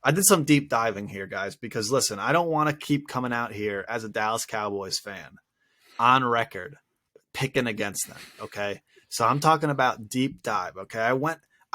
I did some deep diving here, guys, because listen, I don't want to keep coming out here as a Dallas Cowboys fan on record picking against them. Okay. So I'm talking about deep dive. Okay. I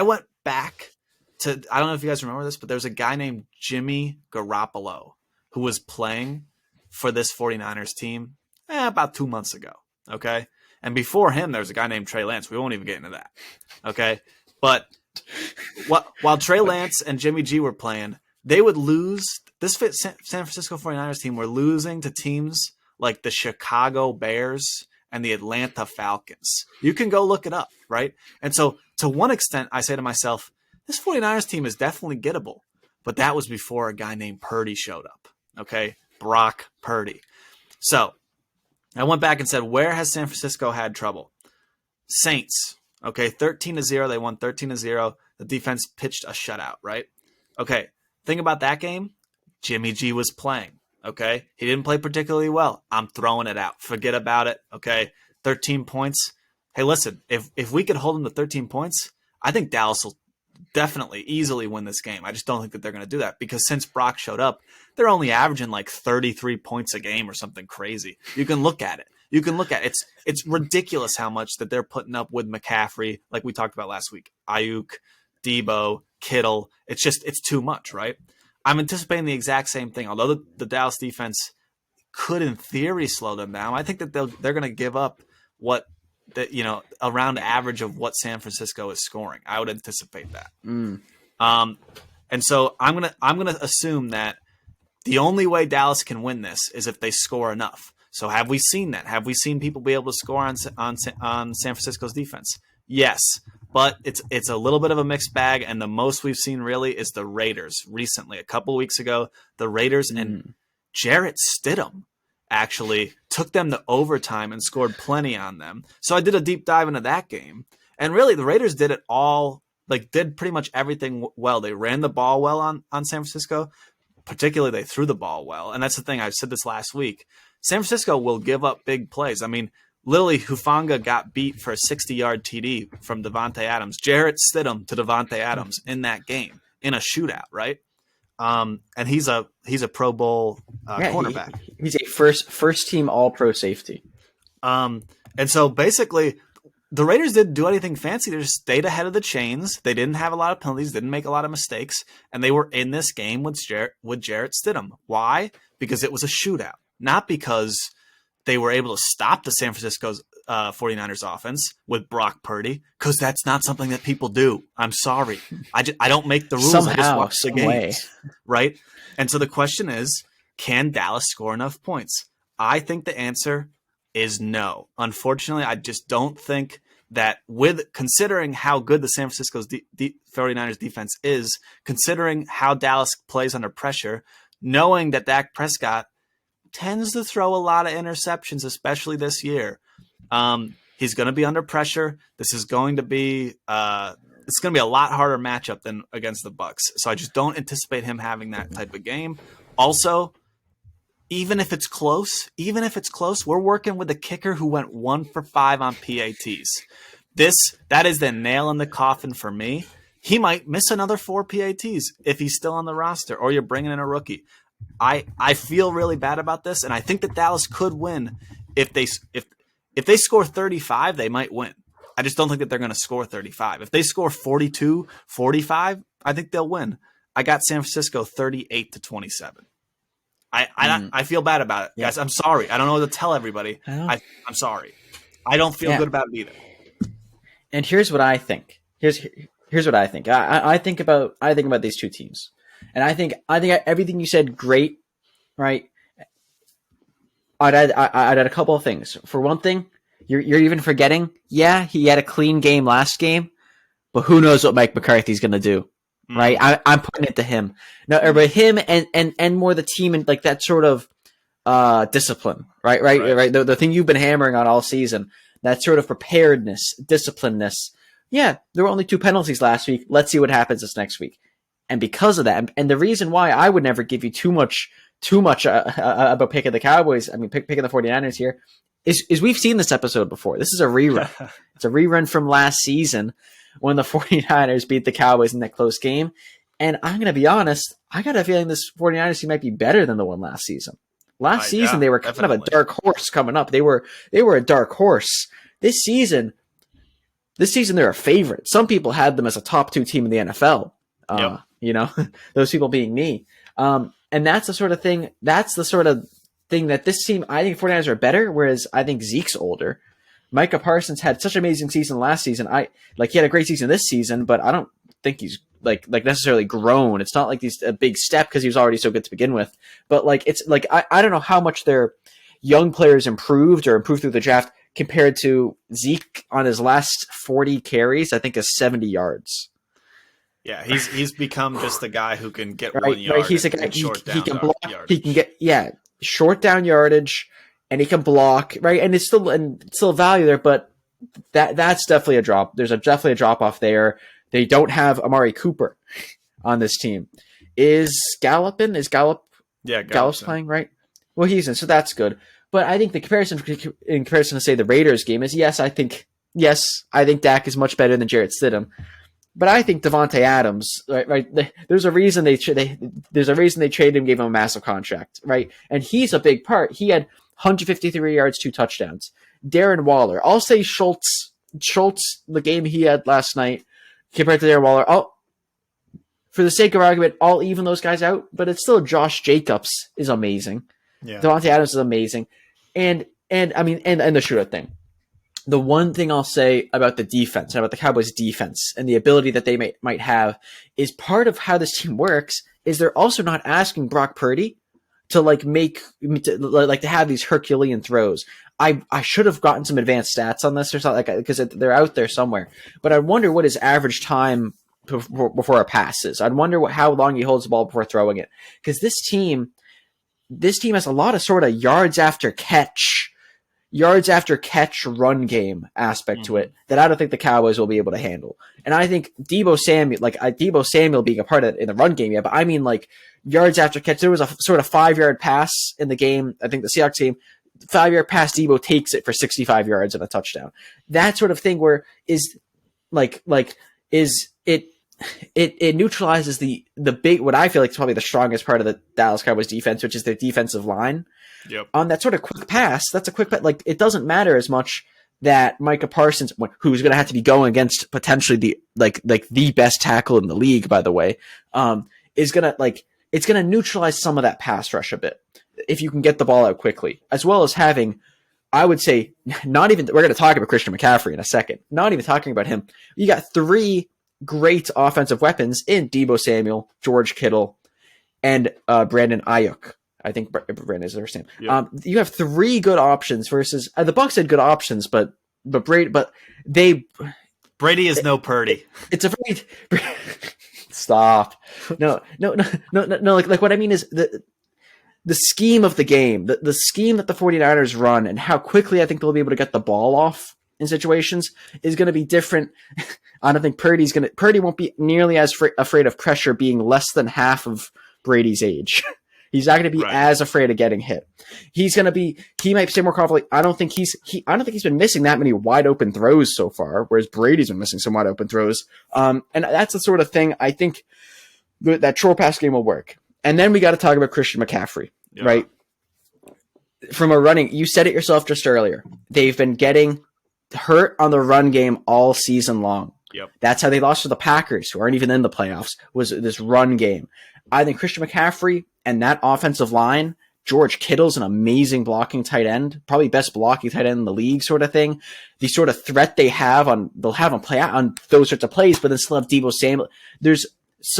went back to, I don't know if you guys remember this, but there's a guy named Jimmy Garoppolo who was playing for this 49ers team about 2 months ago. Okay. And before him, there was a guy named Trey Lance. We won't even get into that. Okay. But while Trey Lance and Jimmy G were playing, they would lose. This San Francisco 49ers team were losing to teams like the Chicago Bears and the Atlanta Falcons. You can go look it up, right? And so to one extent, I say to myself, this 49ers team is definitely gettable. But that was before a guy named Purdy showed up, okay? Brock Purdy. So I went back and said, where has San Francisco had trouble? Saints, okay, 13-0. They won 13-0. The defense pitched a shutout, right? Okay, thing about that game, Jimmy G was playing, okay? He didn't play particularly well. I'm throwing it out. Forget about it, okay? 13 points. Hey, listen, if we could hold them to 13 points, I think Dallas will definitely easily win this game. I just don't think that they're going to do that because since Brock showed up, they're only averaging like 33 points a game or something crazy. You can look at it. It's ridiculous how much that they're putting up with McCaffrey, like we talked about last week. Ayuk, Debo, Kittle. It's too much, right? I'm anticipating the exact same thing. Although the Dallas defense could, in theory, slow them down, I think that they're going to give up around average of what San Francisco is scoring. I would anticipate that. And so I'm gonna assume that the only way Dallas can win this is if they score enough. So have we seen that? Have we seen people be able to score on San Francisco's defense? Yes, but it's a little bit of a mixed bag, and the most we've seen really is the Raiders recently. A couple of weeks ago, the Raiders and Jarrett Stidham actually took them to overtime and scored plenty on them. So I did a deep dive into that game. And really, the Raiders did it all, did pretty much everything well. They ran the ball well on San Francisco. Particularly, they threw the ball well. And that's the thing. I said this last week. San Francisco will give up big plays. I mean, literally, Hufanga got beat for a 60-yard TD from Devontae Adams. Jarrett Stidham to Devontae Adams in that game in a shootout, right? And he's a Pro Bowl cornerback. He's a first team All Pro safety. And so basically, the Raiders didn't do anything fancy. They just stayed ahead of the chains. They didn't have a lot of penalties, didn't make a lot of mistakes, and they were in this game with Jarrett Stidham. Why? Because it was a shootout, not because they were able to stop the San Francisco's 49ers offense with Brock Purdy, because that's not something that people do. I'm sorry. I don't make the rules. Somehow, I just watch the games. way. Right? And so the question is, can Dallas score enough points? I think the answer is no. Unfortunately, I just don't think that considering how good the San Francisco's 49ers defense is, considering how Dallas plays under pressure, knowing that Dak Prescott tends to throw a lot of interceptions, especially this year. He's going to be under pressure. This is going to be a lot harder matchup than against the Bucs. So I just don't anticipate him having that type of game. Also, even if it's close, we're working with a kicker who went 1 for 5 on PATs. That is the nail in the coffin for me. He might miss another 4 PATs if he's still on the roster, or you're bringing in a rookie. I feel really bad about this, and I think that Dallas could win if they score 35, they might win. I just don't think that they're going to score 35. If they score 42, 45, I think they'll win. I got San Francisco 38-27. I feel bad about it, guys. I'm sorry. I don't know what to tell everybody. I'm sorry. I don't feel good about it either. And here's what I think. Here's what I think. I think about these two teams, and I think everything you said, great, right? I'd add a couple of things. For one thing, you're even forgetting. Yeah, he had a clean game last game, but who knows what Mike McCarthy's going to do, right? I'm putting it to him. No, but him and more the team and like that sort of discipline, right? The thing you've been hammering on all season. That sort of preparedness, disciplinedness. Yeah, there were only 2 penalties last week. Let's see what happens this next week. And because of that, and the reason why I would never give you too much about picking the Cowboys, picking the 49ers here, is we've seen this episode before. This is a rerun. It's a rerun from last season when the 49ers beat the Cowboys in that close game. And I'm going to be honest, I got a feeling this 49ers team might be better than the one last season. Last season, they were kind of a dark horse coming up. They were a dark horse. This season, they're a favorite. Some people had them as a top 2 team in the NFL. Those people being me. And that's the sort of thing that this team, I think 49ers are better, whereas I think Zeke's older. Micah Parsons had such an amazing season last season. He had a great season this season, but I don't think he's like necessarily grown. It's not like he's a big step because he was already so good to begin with. But I don't know how much their young players improved through the draft compared to Zeke on his last 40 carries. I think is 70 yards. Yeah, he's become just the guy who can get 1 yard. Right, he's a guy he can block. Yardage. He can get short down yardage, and he can block. Right, and it's still value there, but that's definitely a drop. There's definitely a drop off there. They don't have Amari Cooper on this team. Is Gallup in? Is Gallup? Yeah, Gallup's playing, right? Well, he's in, so that's good. But I think the comparison to say the Raiders game is I think Dak is much better than Jarrett Stidham. But I think Devontae Adams, right? There's a reason they traded him, gave him a massive contract, right? And he's a big part. He had 153 yards, 2 touchdowns. Darren Waller, I'll say Schultz, the game he had last night compared to Darren Waller. For the sake of argument, I'll even those guys out, but it's still Josh Jacobs is amazing. Yeah. Devontae Adams is amazing, and the shootout thing. The one thing I'll say about the defense, about the Cowboys' defense, and the ability that they might have, is part of how this team works. Is they're also not asking Brock Purdy to to have these Herculean throws. I should have gotten some advanced stats on this or something because they're out there somewhere. But I wonder what his average time before a pass is. I'd wonder how long he holds the ball before throwing it, because this team has a lot of sort of yards after catch run game aspect to it that I don't think the Cowboys will be able to handle. And I think Deebo Samuel being a part of it in the run game, but I mean yards after catch. There was a sort of 5-yard pass in the game. I think the Seahawks game, 5-yard pass, Deebo takes it for 65 yards and a touchdown. That sort of thing where it neutralizes the big, what I feel like is probably the strongest part of the Dallas Cowboys defense, which is their defensive line. Yep. On that sort of quick pass, that's a quick pass. It doesn't matter as much that Micah Parsons, who's going to have to be going against potentially the best tackle in the league, by the way, is going to it's going to neutralize some of that pass rush a bit if you can get the ball out quickly, as well as having, I would say, we're going to talk about Christian McCaffrey in a second. Not even talking about him. You got 3 great offensive weapons in Deebo Samuel, George Kittle, and Brandon Ayuk. I think Brandon is their name. Yep. You have 3 good options versus the Bucs had good options, but Brady is no Purdy. It's a very stop. No. Like what I mean is the scheme of the game, the scheme that the 49ers run, and how quickly I think they'll be able to get the ball off in situations is going to be different. I don't think Purdy won't be nearly as afraid of pressure being less than half of Brady's age. He's not going to be as afraid of getting hit. He might stay more confident. I don't think he's been missing that many wide open throws so far, whereas Brady's been missing some wide open throws. And that's the sort of thing I think that short pass game will work. And then we got to talk about Christian McCaffrey, right? From a running, you said it yourself just earlier. They've been getting hurt on the run game all season long. Yep. That's how they lost to the Packers, who aren't even in the playoffs, was this run game. I think Christian McCaffrey and that offensive line, George Kittle's an amazing blocking tight end, probably best blocking tight end in the league sort of thing. The sort of threat they'll have him play out on those sorts of plays, but then still have Deebo Samuel. There's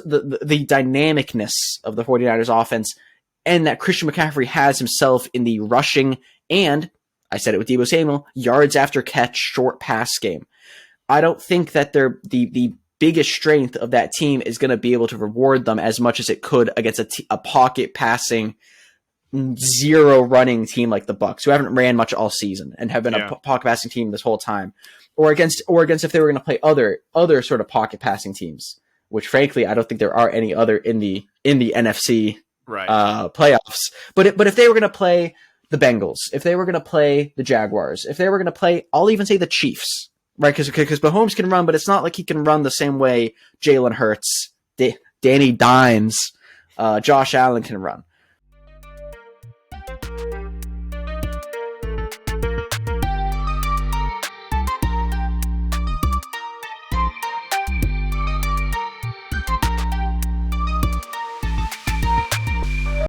the dynamicness of the 49ers offense, and that Christian McCaffrey has himself in the rushing, and I said it with Deebo Samuel, yards after catch, short pass game. I don't think that the biggest strength of that team is going to be able to reward them as much as it could against a pocket passing, 0 running team like the Bucs, who haven't ran much all season and have been a pocket passing team this whole time, or against if they were going to play other sort of pocket passing teams, which frankly I don't think there are any other in the NFC playoffs. But if they were going to play the Bengals, if they were going to play the Jaguars, if they were going to play, I'll even say the Chiefs. Right, because Mahomes can run, but it's not like he can run the same way Jalen Hurts, Danny Dimes, Josh Allen can run.